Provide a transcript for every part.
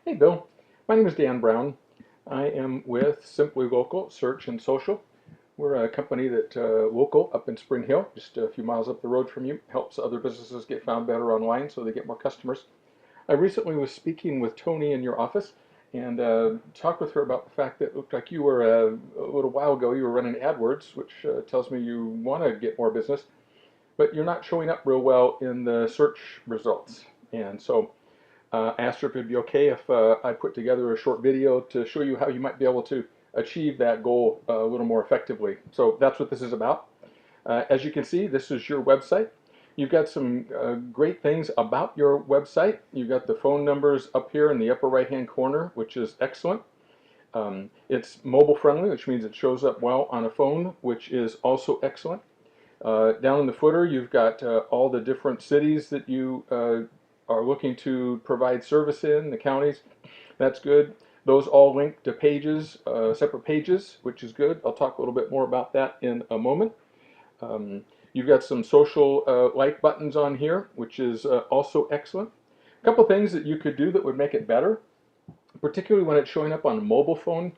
Hey Bill, my name is Dan Brown. I am with Simply Local Search and Social. We're a company that local up in Spring Hill, just a few miles up the road from you, helps other businesses get found better online so they get more customers. I recently was speaking with Tony in your office and talked with her about the fact that it looked like you were a little while ago you were running AdWords, which tells me you want to get more business, but you're not showing up real well in the search results. And so asked her if it'd be okay if I put together a short video to show you how you might be able to achieve that goal a little more effectively. So that's what this is about. As you can see, this is your website. You've got some great things about your website. You've got the phone numbers up here in the upper right-hand corner, which is excellent. It's mobile friendly, which means it shows up well on a phone, which is also excellent. Down in the footer, you've got all the different cities that you are looking to provide service in, the counties. That's good. Those all link to pages, separate pages, which is good. I'll talk a little bit more about that in a moment. You've got some social like buttons on here, which is also excellent. A couple things that you could do that would make it better, particularly when it's showing up on a mobile phone.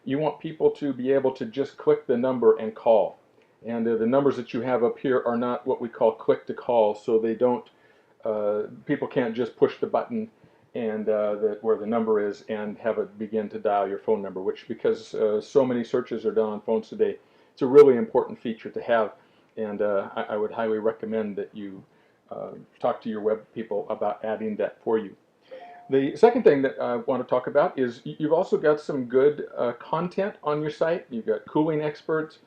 You want people to be able to just click the number and call. And the numbers that you have up here are not what we call click to call, so they don't, people can't just push the button and where the number is and have it begin to dial your phone number, which because so many searches are done on phones today, it's a really important feature to have, and I would highly recommend that you talk to your web people about adding that for you. The second thing that I want to talk about is you've also got some good content on your site. You've got cooling experts,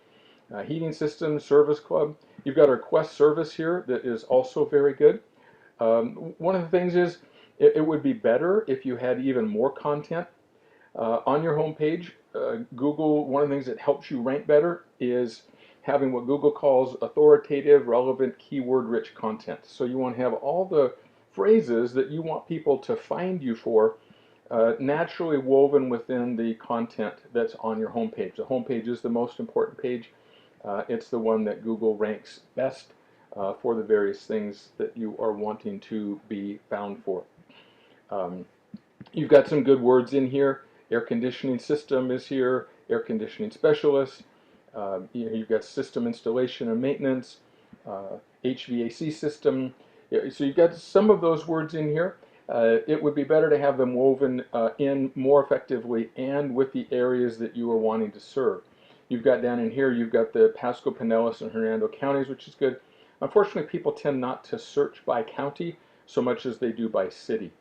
heating systems, service club. You've got a request service here that is also very good. One of the things is it would be better if you had even more content on your homepage. Google, one of the things that helps you rank better is having what Google calls authoritative, relevant, keyword-rich content. So you want to have all the phrases that you want people to find you for naturally woven within the content that's on your homepage. The homepage is the most important page. It's the one that Google ranks best for the various things that you are wanting to be found for. You've got some good words in here. Air conditioning system is here, air conditioning specialist. You've got system installation and maintenance, HVAC system. So you've got some of those words in here. It would be better to have them woven in more effectively and with the areas that you are wanting to serve. You've got down in here, you've got the Pasco, Pinellas, and Hernando counties, which is good. Unfortunately, people tend not to search by county so much as they do by city.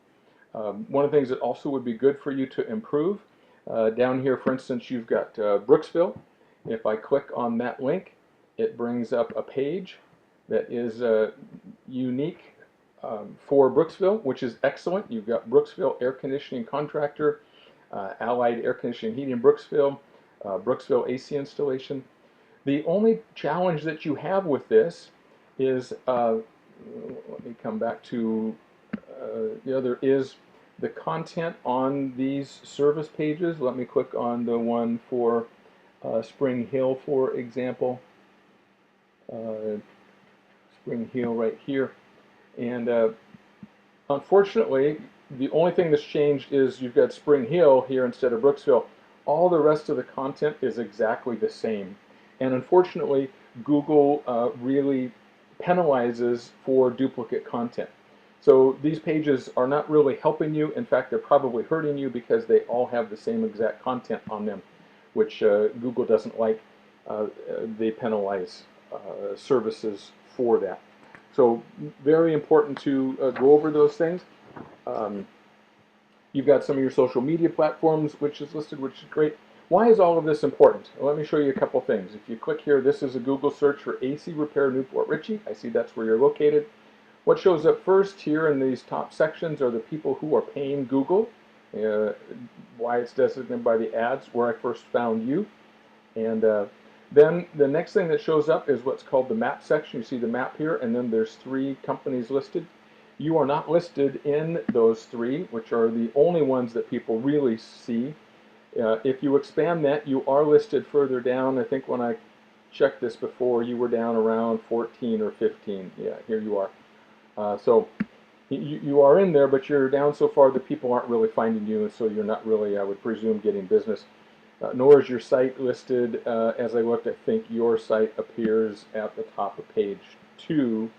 One of the things that also would be good for you to improve, down here, for instance, you've got Brooksville. If I click on that link, it brings up a page that is unique for Brooksville, which is excellent. You've got Brooksville Air Conditioning Contractor, Allied Air Conditioning Heating Brooksville, Brooksville AC installation. The only challenge that you have with this is, let me come back to the other, is the content on these service pages. Let me click on the one for Spring Hill, for example. Spring Hill right here. And unfortunately, the only thing that's changed is you've got Spring Hill here instead of Brooksville. All the rest of the content is exactly the same. And unfortunately, Google really penalizes for duplicate content. So these pages are not really helping you. In fact, they're probably hurting you because they all have the same exact content on them, which Google doesn't like. They penalize services for that. So very important to go over those things. You've got some of your social media platforms, which is listed, which is great. Why is all of this important? Well, let me show you a couple things. If you click here, this is a Google search for AC Repair Newport Richey. I see that's where you're located. What shows up first here in these top sections are the people who are paying Google, why it's designated by the ads, where I first found you. And then the next thing that shows up is what's called the map section. You see the map here, and then there's 3 companies listed. You are not listed in those 3, which are the only ones that people really see. If you expand that, you are listed further down. I think when I checked this before, you were down around 14 or 15. Yeah, here you are. So You are in there, but you're down so far that people aren't really finding you, and so you're not really, I would presume, getting business. Nor is your site listed. As I looked, I think your site appears at the top of page 2.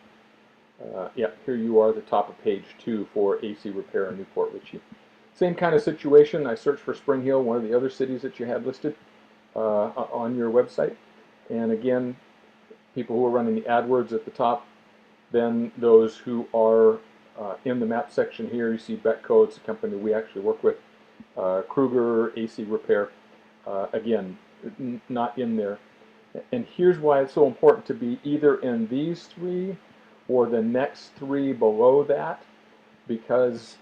Yeah, here you are, the top of page 2 for AC Repair in New Port Richey. Same kind of situation. I searched for Spring Hill, one of the other cities that you had listed on your website. And again, people who are running the AdWords at the top, then those who are in the map section here, you see Betco, it's a company we actually work with, Kruger, AC Repair, again, not in there. And here's why it's so important to be either in these 3 or the next 3 below that, because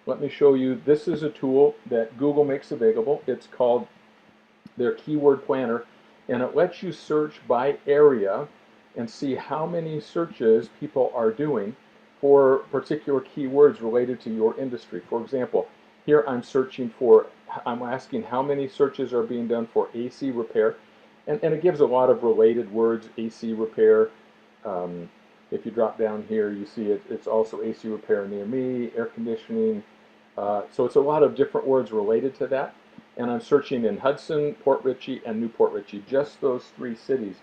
let me show you, this is a tool that Google makes available. It's called their Keyword Planner, and it lets you search by area and see how many searches people are doing for particular keywords related to your industry. For example, here I'm asking how many searches are being done for AC repair, and it gives a lot of related words, AC repair. If you drop down here, you see it's also AC repair near me, air conditioning. So it's a lot of different words related to that. And I'm searching in Hudson, Port Richey, and New Port Richey, just those 3 cities.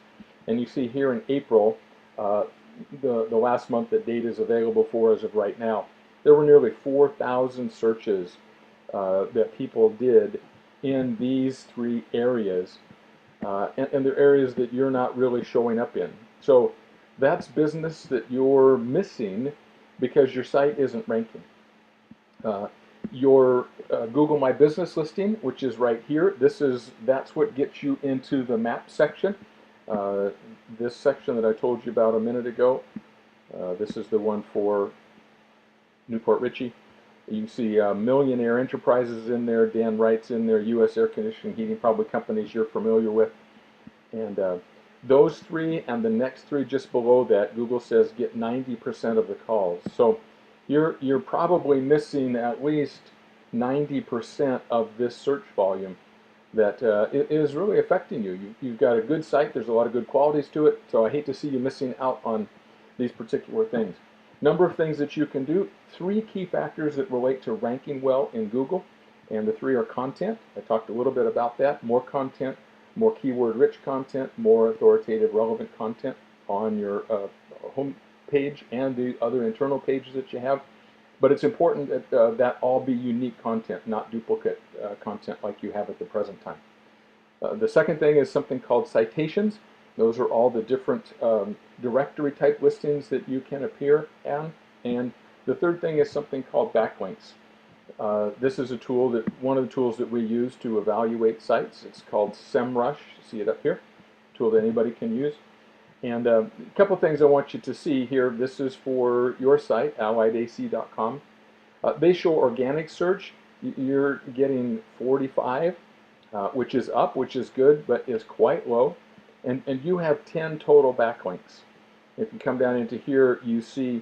And you see here in April, the last month that data is available for as of right now, there were nearly 4,000 searches that people did in these 3 areas. And they're areas that you're not really showing up in. So that's business that you're missing because your site isn't ranking. Your Google My Business listing, which is right here, that's what gets you into the map section. This section that I told you about a minute ago, this is the one for New Port Richey. You can see Millionaire Enterprises in there, Dan Wright's in there, U.S. Air Conditioning Heating, probably companies you're familiar with. And those 3 and the next 3 just below that, Google says get 90% of the calls. So you're probably missing at least 90% of this search volume that is really affecting you. You've got a good site, there's a lot of good qualities to it, so I hate to see you missing out on these particular things. Number of things that you can do, 3 key factors that relate to ranking well in Google, and the 3 are content. I talked a little bit about that. More content, more keyword-rich content, more authoritative, relevant content on your home page and the other internal pages that you have. But it's important that that all be unique content, not duplicate content like you have at the present time. The second thing is something called citations. Those are all the different directory type listings that you can appear in. And the third thing is something called backlinks. This is one of the tools that we use to evaluate sites. It's called SEMrush. See it up here, a tool that anybody can use. And a couple things I want you to see here. This is for your site, alliedac.com. They show organic search. You're getting 45, which is up, which is good, but is quite low. And you have 10 total backlinks. If you come down into here, you see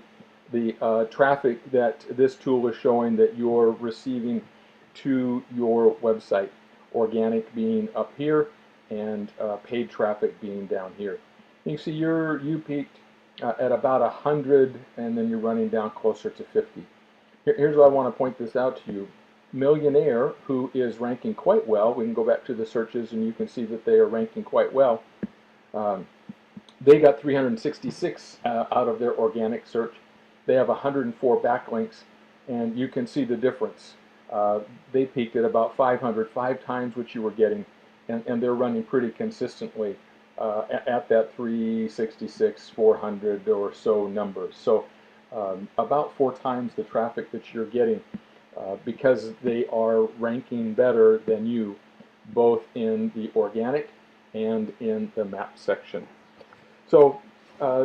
the traffic that this tool is showing that you're receiving to your website. Organic being up here and paid traffic being down here. You can see you peaked at about 100 and then you're running down closer to 50. Here's why I want to point this out to you. Millionaire, who is ranking quite well, we can go back to the searches and you can see that they are ranking quite well. They got 366 out of their organic search. They have 104 backlinks, and you can see the difference. They peaked at about 500, 5 times what you were getting, and they're running pretty consistently at that 366, 400 or so numbers. So about 4 times the traffic that you're getting because they are ranking better than you, both in the organic and in the map section. So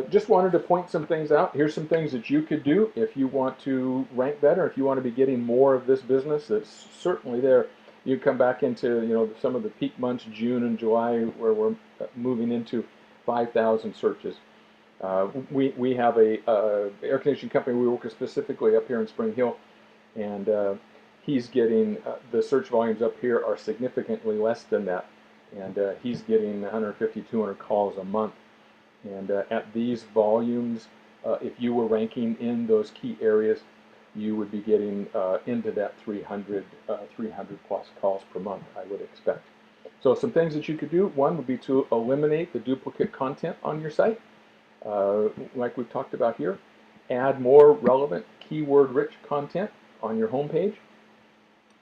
just wanted to point some things out. Here's some things that you could do if you want to rank better, if you want to be getting more of this business that's certainly there. You come back into some of the peak months, June and July, where we're moving into 5,000 searches. We have a air conditioning company we work with specifically up here in Spring Hill, and he's getting the search volumes up here are significantly less than that, and he's getting 150, 200 calls a month. And at these volumes, if you were ranking in those key areas, you would be getting into that 300 plus calls per month, I would expect. So some things that you could do, one would be to eliminate the duplicate content on your site, like we've talked about here. Add more relevant, keyword-rich content on your homepage,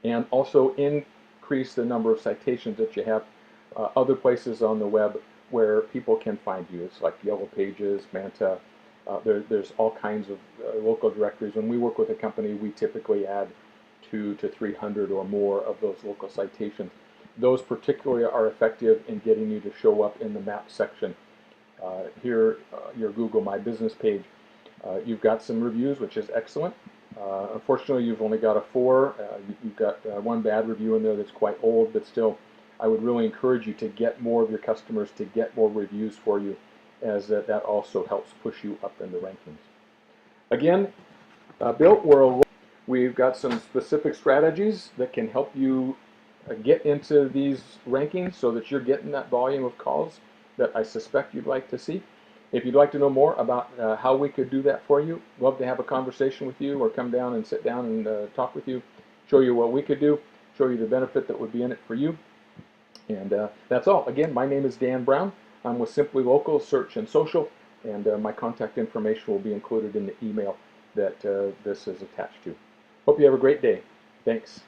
and also increase the number of citations that you have other places on the web where people can find you. It's like Yellow Pages, Manta. There's all kinds of local directories. When we work with a company, we typically add 200 to 300 or more of those local citations. Those particularly are effective in getting you to show up in the map section. Here, your Google My Business page, you've got some reviews, which is excellent. Unfortunately, you've only got a 4. You've got one bad review in there that's quite old, but still, I would really encourage you to get more of your customers to get more reviews for you, as that also helps push you up in the rankings. Again, Bill, we've got some specific strategies that can help you get into these rankings so that you're getting that volume of calls that I suspect you'd like to see. If you'd like to know more about how we could do that for you, love to have a conversation with you or come down and sit down and talk with you, show you what we could do, show you the benefit that would be in it for you. And that's all. Again, my name is Dan Brown. I'm with Simply Local Search and Social, and my contact information will be included in the email that this is attached to. Hope you have a great day. Thanks.